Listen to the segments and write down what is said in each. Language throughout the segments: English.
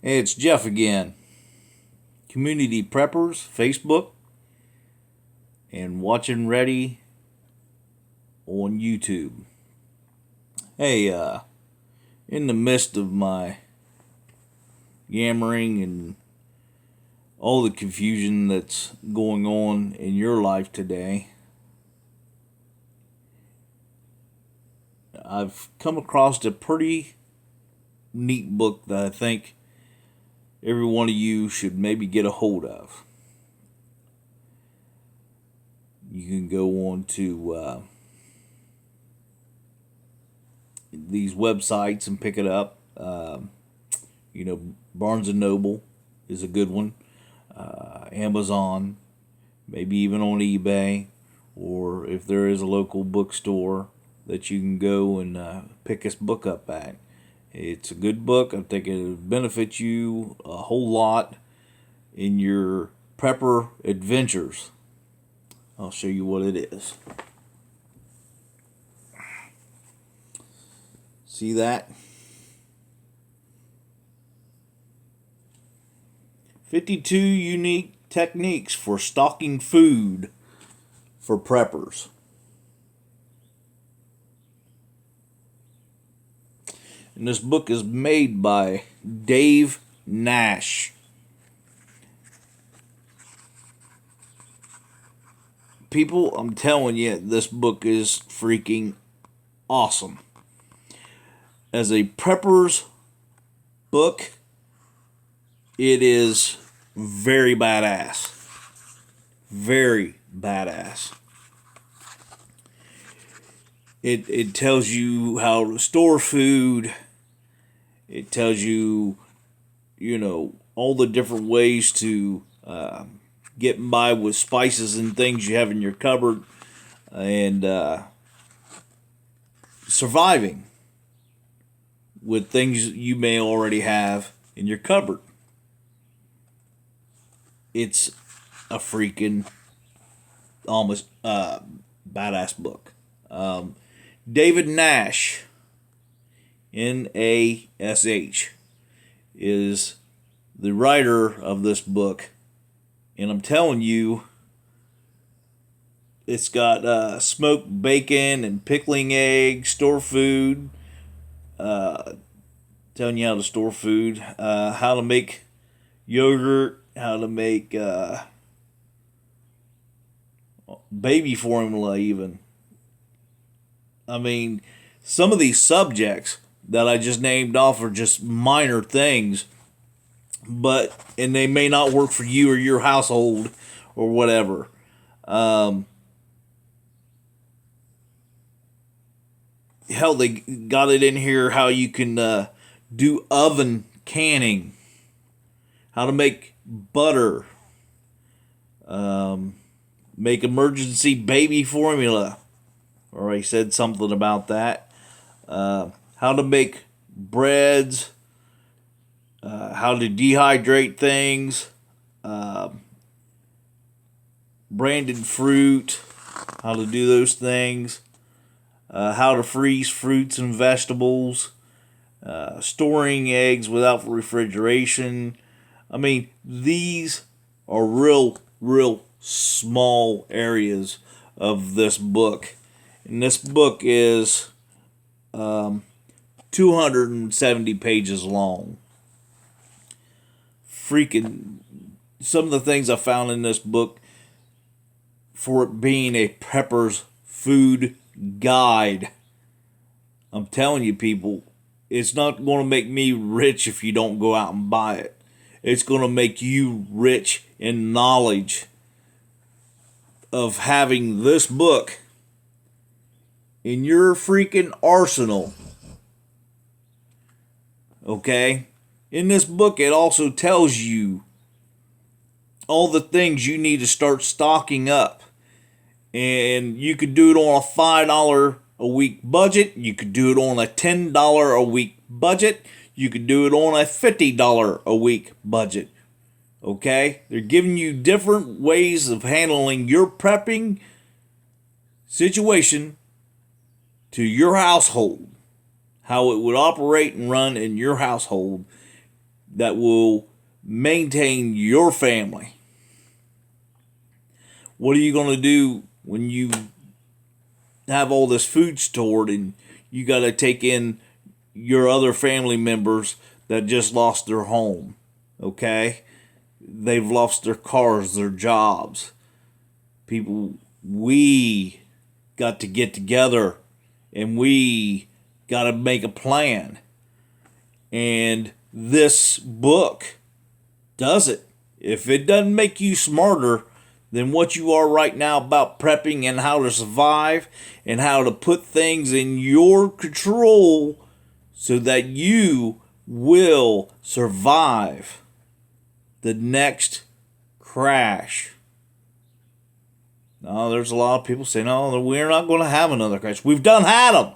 Hey, it's Jeff again. Community Preppers, Facebook, and Watching Ready on YouTube. Hey, in the midst of my yammering and all the confusion that's going on in your life today, I've come across a pretty neat book that I think every one of you should maybe get a hold of. You can go on to these websites and pick it up. Barnes and Noble is a good one. Amazon, maybe even on eBay, or if there is a local bookstore that you can go and pick this book up at. It's a good book. I think it'll benefit you a whole lot in your prepper adventures. I'll show you what it is. See that? 52 unique techniques for stocking food for preppers. And this book is made by Dave Nash. People, I'm telling you, this book is freaking awesome. As a prepper's book, it is very badass. Very badass. It tells you how to store food. It tells you, all the different ways to get by with spices and things you have in your cupboard, and surviving with things you may already have in your cupboard. It's a freaking almost badass book. David Nash, Nash, is the writer of this book. And I'm telling you, it's got smoked bacon and pickling eggs, store food, telling you how to store food, how to make yogurt, how to make baby formula even. I mean, some of these subjects that I just named off are just minor things, and they may not work for you or your household or whatever. Hell, they got it in here how you can do oven canning, how to make butter, make emergency baby formula. Already said something about that. How to make breads, how to dehydrate things, branded fruit, how to do those things, how to freeze fruits and vegetables, storing eggs without refrigeration. I mean, these are real small areas of this book. And this book is 270 pages long. Freaking, some of the things I found in this book, for it being a prepper's food guide, I'm telling you, people, it's not going to make me rich if you don't go out and buy it. It's going to make you rich in knowledge of having this book in your freaking arsenal. Okay? In this book, it also tells you all the things you need to start stocking up. And you could do it on a $5 a week budget. You could do it on a $10 a week budget. You could do it on a $50 a week budget. Okay? They're giving you different ways of handling your prepping situation to your household, how it would operate and run in your household that will maintain your family. What are you going to do when you have all this food stored and you got to take in your other family members that just lost their home? Okay? They've lost their cars, their jobs. People, we got to get together and we got to make a plan. And this book does it. If it doesn't make you smarter than what you are right now about prepping and how to survive and how to put things in your control so that you will survive the next crash. Now, there's a lot of people saying, no, we're not going to have another crash. We've done had them.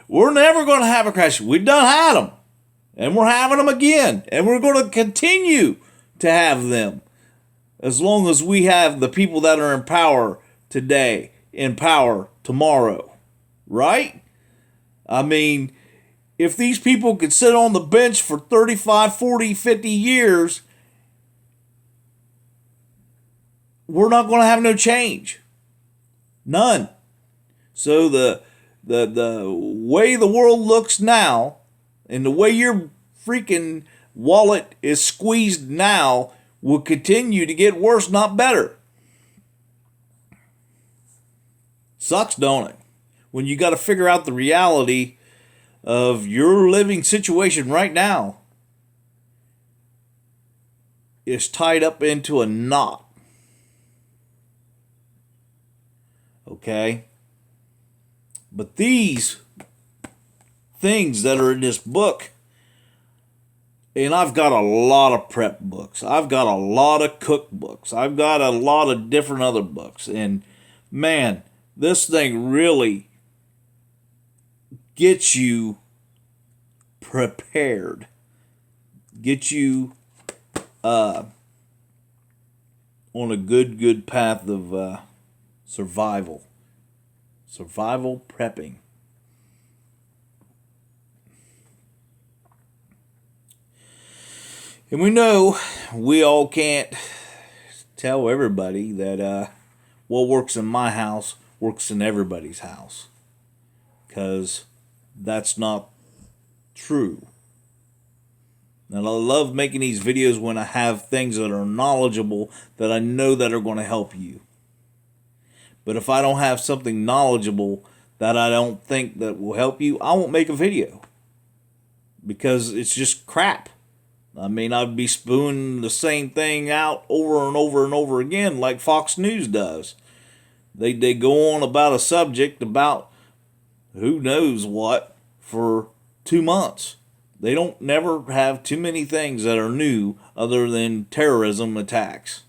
We're never going to have a crash. We've done had them. And we're having them again. And we're going to continue to have them. As long as we have the people that are in power today, in power tomorrow. Right? I mean, if these people could sit on the bench for 35, 40, 50 years, we're not going to have no change. None. So the way the world looks now, and the way your freaking wallet is squeezed now, will continue to get worse, not better. Sucks, don't it? When you got to figure out the reality of your living situation right now is tied up into a knot. Okay? But these things that are in this book, and I've got a lot of prep books. I've got a lot of cookbooks. I've got a lot of different other books. And man, this thing really gets you prepared. Get you on a good path of survival. Survival prepping. And we know we all can't tell everybody that what works in my house works in everybody's house. Because that's not true. And I love making these videos when I have things that are knowledgeable that I know that are going to help you. But if I don't have something knowledgeable that I don't think that will help you, I won't make a video. Because it's just crap. I mean, I'd be spooning the same thing out over and over and over again like Fox News does. They go on about a subject about who knows what for 2 months. They don't never have too many things that are new other than terrorism attacks.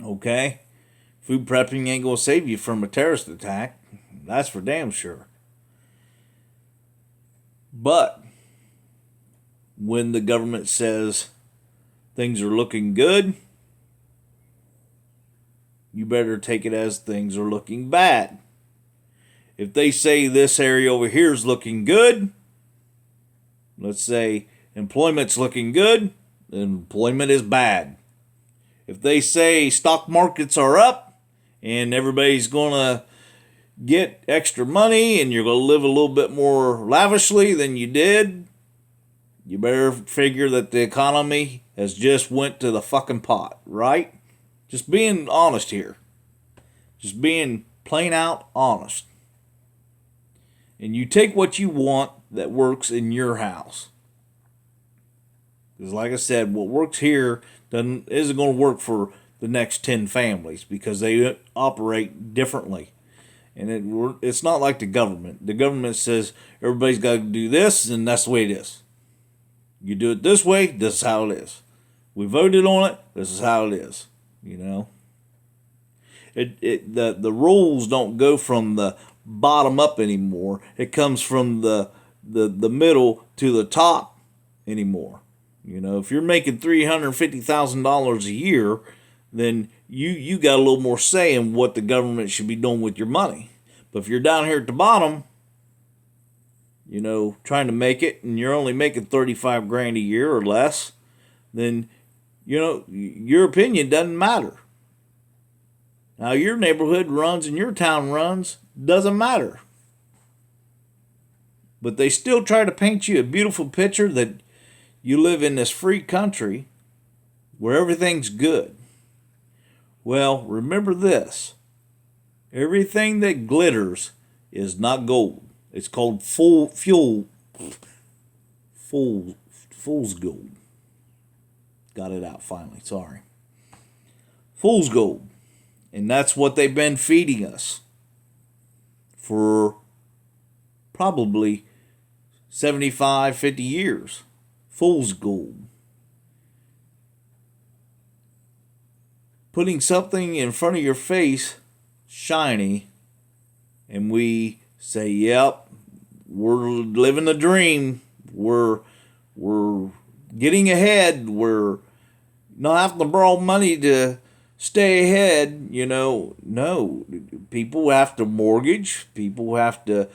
Okay? Food prepping ain't going to save you from a terrorist attack. That's for damn sure. But when the government says things are looking good, you better take it as things are looking bad. If they say this area over here is looking good, let's say employment's looking good, then employment is bad. If they say stock markets are up and everybody's going to get extra money and you're going to live a little bit more lavishly than you did, you better figure that the economy has just went to the fucking pot, right? Just being honest here. Just being plain out honest. And you take what you want that works in your house. Because like I said, what works here isn't going to work for the next 10 families because they operate differently. And it's not like the government. The government says everybody's got to do this and that's the way it is. You do it this way, this is how it is. We voted on it, this is how it is. You know? The rules don't go from the bottom up anymore. It comes from the middle to the top anymore. You know, if you're making $350,000 a year, then you got a little more say in what the government should be doing with your money. But if you're down here at the bottom, trying to make it, and you're only making 35 grand a year or less, then, your opinion doesn't matter. How your neighborhood runs and your town runs doesn't matter. But they still try to paint you a beautiful picture that you live in this free country where everything's good. Well, remember this. Everything that glitters is not gold. It's called fool's gold. Got it out finally, sorry. Fool's gold. And that's what they've been feeding us for probably 75, 50 years. Fool's gold. Putting something in front of your face, shiny, and we say, yep, we're living the dream. We're getting ahead. We're not having to borrow money to stay ahead. No, people have to mortgage. People have to,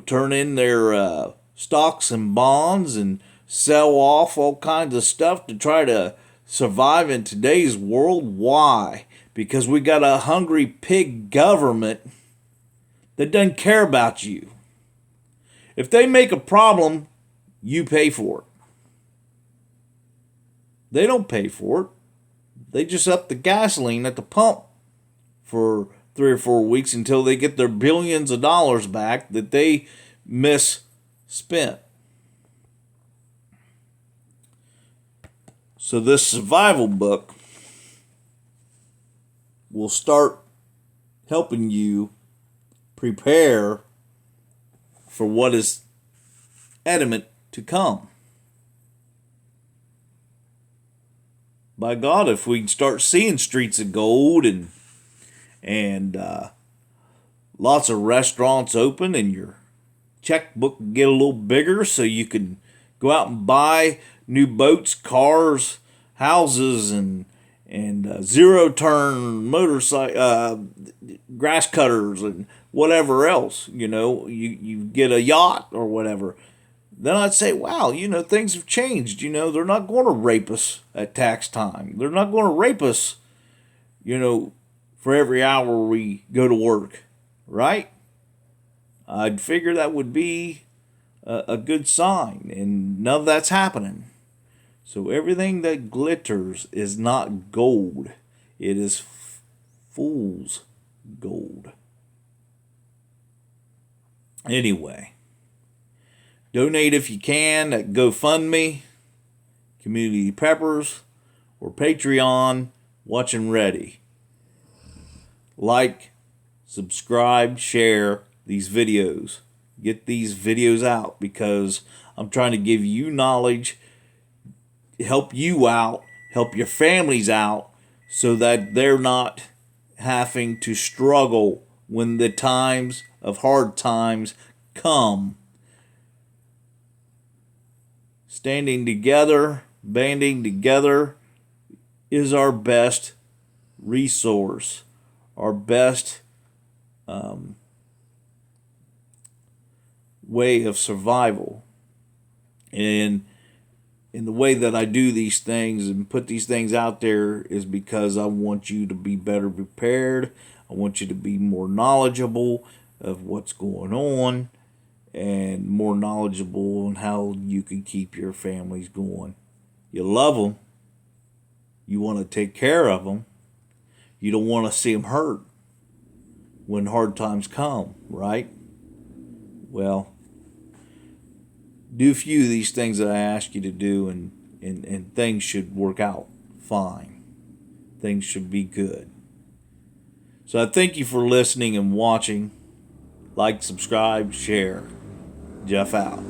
turn in their stocks and bonds and sell off all kinds of stuff to try to survive in today's world. Why? Because we got a hungry pig government that doesn't care about you. If they make a problem, you pay for it. They don't pay for it. They just up the gasoline at the pump for 3 or 4 weeks until they get their billions of dollars back that they misspent. So this survival book will start helping you prepare for what is adamant to come. By God, if we start seeing streets of gold and lots of restaurants open, and your checkbook get a little bigger so you can go out and buy new boats, cars, houses, and zero-turn motorcycle, grass cutters, and whatever else, you get a yacht or whatever, then I'd say, wow, things have changed. They're not going to rape us at tax time. They're not going to rape us, for every hour we go to work, right? I'd figure that would be a good sign, and none of that's happening. So everything that glitters is not gold. It is fool's gold. Anyway, donate if you can at GoFundMe, Community Peppers, or Patreon, Watch and Ready. Like, subscribe, share these videos. Get these videos out because I'm trying to give you knowledge, help you out, help your families out so that they're not having to struggle when the times of hard times come. Standing together, banding together is our best resource, our best way of survival. And in the way that I do these things and put these things out there is because I want you to be better prepared. I want you to be more knowledgeable of what's going on and more knowledgeable on how you can keep your families going. You love them. You want to take care of them. You don't want to see them hurt when hard times come, right? Well, do a few of these things that I ask you to do, and things should work out fine. Things should be good. So I thank you for listening and watching. Like, subscribe, share. Jeff out.